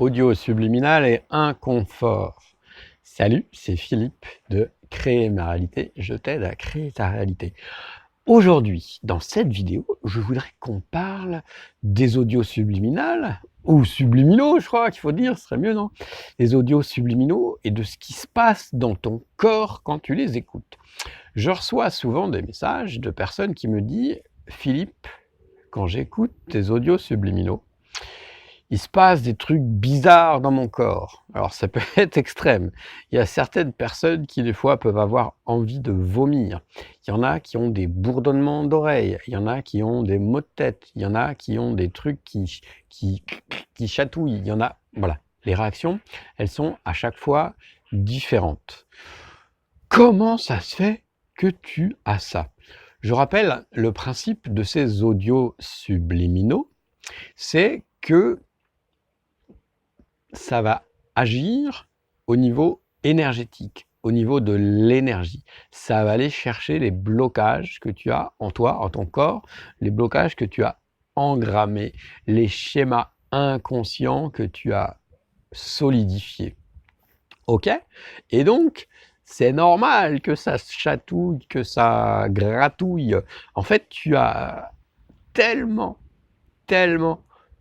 audio subliminal et inconfort. Salut, c'est Philippe de Créer ma réalité. Je t'aide à créer ta réalité. Aujourd'hui, dans cette vidéo, je voudrais qu'on parle des audios subliminales, ou subliminaux, je crois qu'il faut dire, ce serait mieux, non? Les audios subliminaux et de ce qui se passe dans ton corps quand tu les écoutes. Je reçois souvent des messages de personnes qui me disent « Philippe, quand j'écoute tes audios subliminaux, il se passe des trucs bizarres dans mon corps. » Alors ça peut être extrême. Il y a certaines personnes qui des fois peuvent avoir envie de vomir. Il y en a qui ont des bourdonnements d'oreilles. Il y en a qui ont des maux de tête. Il y en a qui ont des trucs qui chatouillent. Il y en a, voilà. Les réactions, elles sont à chaque fois différentes. Comment ça se fait que tu as ça? Je rappelle le principe de ces audios subliminaux, c'est que ça va agir au niveau énergétique, au niveau de l'énergie. Ça va aller chercher les blocages que tu as en toi, en ton corps, les blocages que tu as engrammés, les schémas inconscients que tu as solidifiés. Ok? Et donc, c'est normal que ça se chatouille, que ça gratouille. En fait, tu as tellement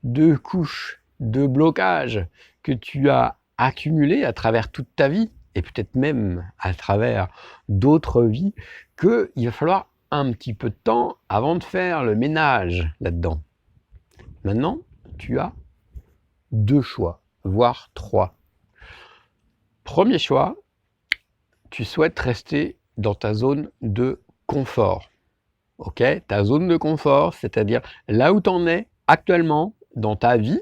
de couches de blocage que tu as accumulé à travers toute ta vie, et peut-être même à travers d'autres vies, qu'il va falloir un petit peu de temps avant de faire le ménage là-dedans. Maintenant, tu as 2 choix, voire 3. Premier choix, tu souhaites rester dans ta zone de confort. Ok, ta zone de confort, c'est-à-dire là où tu en es actuellement dans ta vie,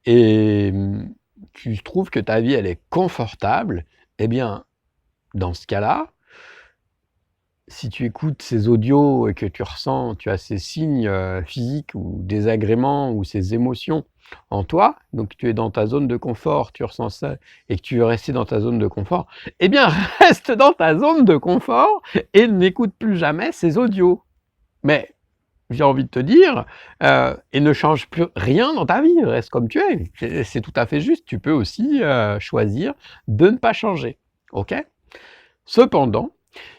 et tu trouves que ta vie elle est confortable, eh bien dans ce cas-là, si tu écoutes ces audios et que tu ressens, tu as ces signes physiques ou désagréments ou ces émotions en toi, donc tu es dans ta zone de confort, tu ressens ça et que tu veux rester dans ta zone de confort, eh bien reste dans ta zone de confort et n'écoute plus jamais ces audios. Mais j'ai envie de te dire, et ne change plus rien dans ta vie, reste comme tu es. C'est tout à fait juste, tu peux aussi choisir de ne pas changer, ok? Cependant,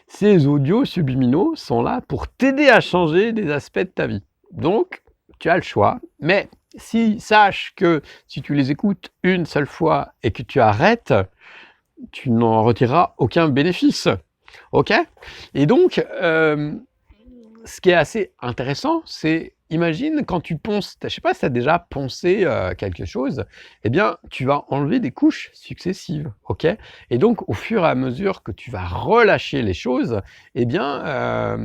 ces audios subliminaux sont là pour t'aider à changer des aspects de ta vie. Donc, tu as le choix, mais sache que si tu les écoutes une seule fois et que tu arrêtes, tu n'en retireras aucun bénéfice, ok? Et donc, ce qui est assez intéressant, c'est, imagine quand tu ponces, je ne sais pas si tu as déjà poncé quelque chose, eh bien, tu vas enlever des couches successives, ok? Et donc, au fur et à mesure que tu vas relâcher les choses, eh bien,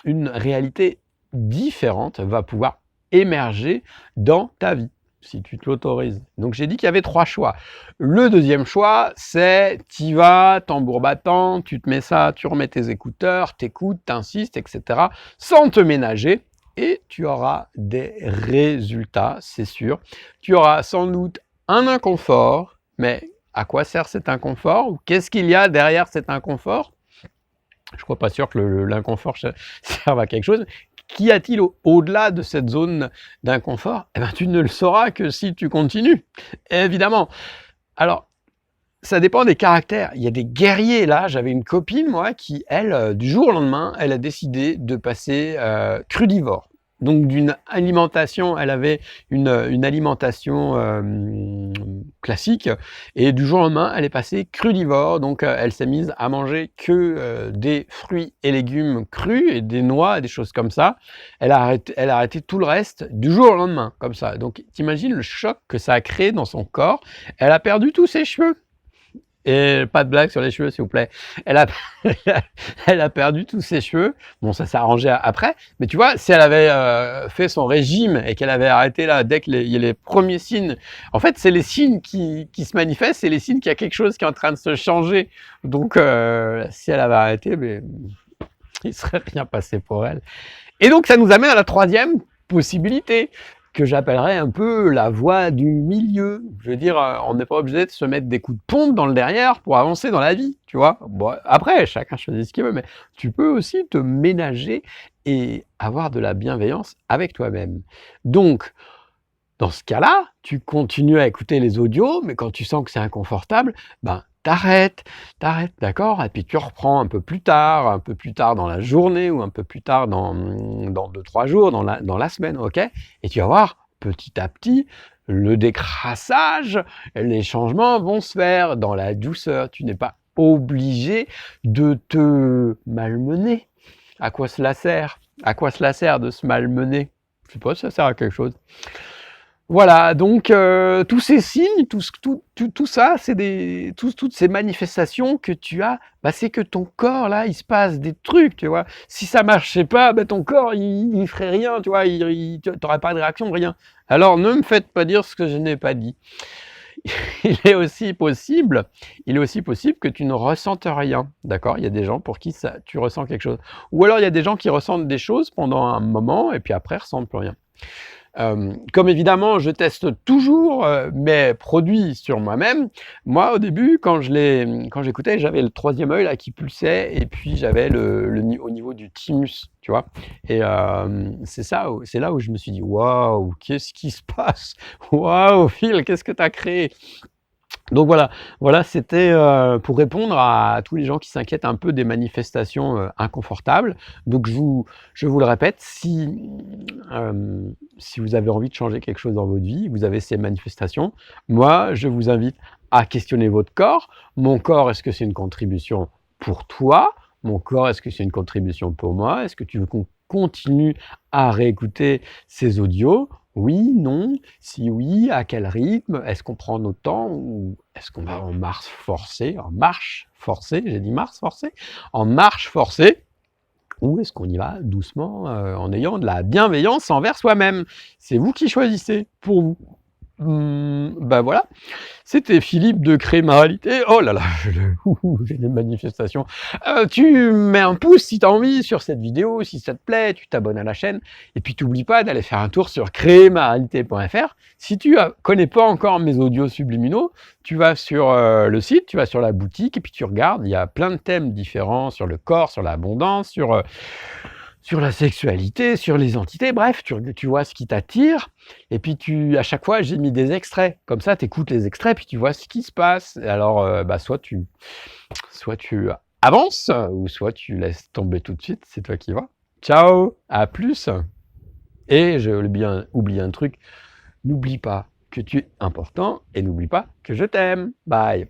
une réalité différente va pouvoir émerger dans ta vie, si tu te l'autorises. Donc, j'ai dit qu'il y avait 3 choix. Le deuxième choix, c'est t'y vas, tambour battant, tu te mets ça, tu remets tes écouteurs, t'écoutes, t'insistes, etc. sans te ménager et tu auras des résultats, c'est sûr. Tu auras sans doute un inconfort, mais à quoi sert cet inconfort? Ou qu'est-ce qu'il y a derrière cet inconfort? Je ne crois pas sûr que l'inconfort serve à quelque chose. Qu'y a-t-il au-delà de cette zone d'inconfort? Eh bien, tu ne le sauras que si tu continues, évidemment. Alors, ça dépend des caractères. Il y a des guerriers, là. J'avais une copine, moi, qui, elle, du jour au lendemain, elle a décidé de passer crudivore. Donc, d'une alimentation, elle avait une alimentation classique, et du jour au lendemain, elle est passée crudivore. Donc, elle s'est mise à manger que des fruits et légumes crus et des noix, des choses comme ça. Elle a arrêté tout le reste du jour au lendemain, comme ça. Donc, t'imagines le choc que ça a créé dans son corps. Elle a perdu tous ses cheveux. Et pas de blague sur les cheveux, s'il vous plaît. Elle a perdu tous ses cheveux. Bon, ça s'est arrangé après. Mais tu vois, si elle avait fait son régime et qu'elle avait arrêté là, dès qu'il y a les premiers signes, en fait, c'est les signes qui se manifestent, c'est les signes qu'il y a quelque chose qui est en train de se changer. Donc, si elle avait arrêté, mais, il ne serait rien passé pour elle. Et donc, ça nous amène à la 3e possibilité, que j'appellerais un peu la voie du milieu. Je veux dire, on n'est pas obligé de se mettre des coups de pompe dans le derrière pour avancer dans la vie, tu vois. Bon, après, chacun choisit ce qu'il veut, mais tu peux aussi te ménager et avoir de la bienveillance avec toi-même. Donc, Dans ce cas-là, tu continues à écouter les audios, mais quand tu sens que c'est inconfortable, ben t'arrêtes, d'accord? Et puis tu reprends un peu plus tard dans la journée ou un peu plus tard dans 2-3 jours, dans la semaine, OK? Et tu vas voir, petit à petit, le décrassage, les changements vont se faire dans la douceur. Tu n'es pas obligé de te malmener. À quoi cela sert? À quoi cela sert de se malmener? Je sais pas si ça sert à quelque chose. Voilà, donc tous ces signes, tout ça, c'est toutes ces manifestations que tu as, bah, c'est que ton corps là, il se passe des trucs, tu vois? Si ça marchait pas, bah, ton corps il ferait rien, tu vois? Tu aurais pas de réaction, rien. Alors ne me faites pas dire ce que je n'ai pas dit. Il est aussi possible que tu ne ressentes rien, d'accord? Il y a des gens pour qui ça tu ressens quelque chose. Ou alors il y a des gens qui ressentent des choses pendant un moment et puis après ils ressentent plus rien. Comme évidemment, je teste toujours mes produits sur moi-même. Moi, au début, quand j'écoutais, j'avais le troisième œil là qui pulsait, et puis j'avais au niveau du thymus, tu vois. Et c'est là où je me suis dit, waouh, qu'est-ce qui se passe? Waouh, Phil, qu'est-ce que tu as créé? Donc voilà, c'était pour répondre à tous les gens qui s'inquiètent un peu des manifestations inconfortables. Donc je vous le répète, si vous avez envie de changer quelque chose dans votre vie, vous avez ces manifestations, moi je vous invite à questionner votre corps. Mon corps, est-ce que c'est une contribution pour toi? Mon corps, est-ce que c'est une contribution pour moi? Est-ce que tu veux qu'on continue à réécouter ces audios? Oui, non? Si oui, à quel rythme? Est-ce qu'on prend notre temps ou est-ce qu'on va en marche forcée? En marche forcée, j'ai dit marche forcée? En marche forcée, ou est-ce qu'on y va doucement en ayant de la bienveillance envers soi-même? C'est vous qui choisissez, pour vous. Bah voilà, c'était Philippe de Créer ma réalité. Oh là là, j'ai des manifestations. Tu mets un pouce si tu as envie sur cette vidéo, si ça te plaît, tu t'abonnes à la chaîne. Et puis t'oublies pas d'aller faire un tour sur créermaréalité.fr. Si tu connais pas encore mes audios subliminaux, tu vas sur le site, tu vas sur la boutique et puis tu regardes, il y a plein de thèmes différents sur le corps, sur l'abondance, sur la sexualité, sur les entités, bref, tu vois ce qui t'attire, et puis à chaque fois, j'ai mis des extraits. Comme ça, tu écoutes les extraits, puis tu vois ce qui se passe. Alors, bah, soit tu avances, ou soit tu laisses tomber tout de suite, c'est toi qui vois. Ciao, à plus. Et j'ai oublié un truc, n'oublie pas que tu es important, et n'oublie pas que je t'aime. Bye.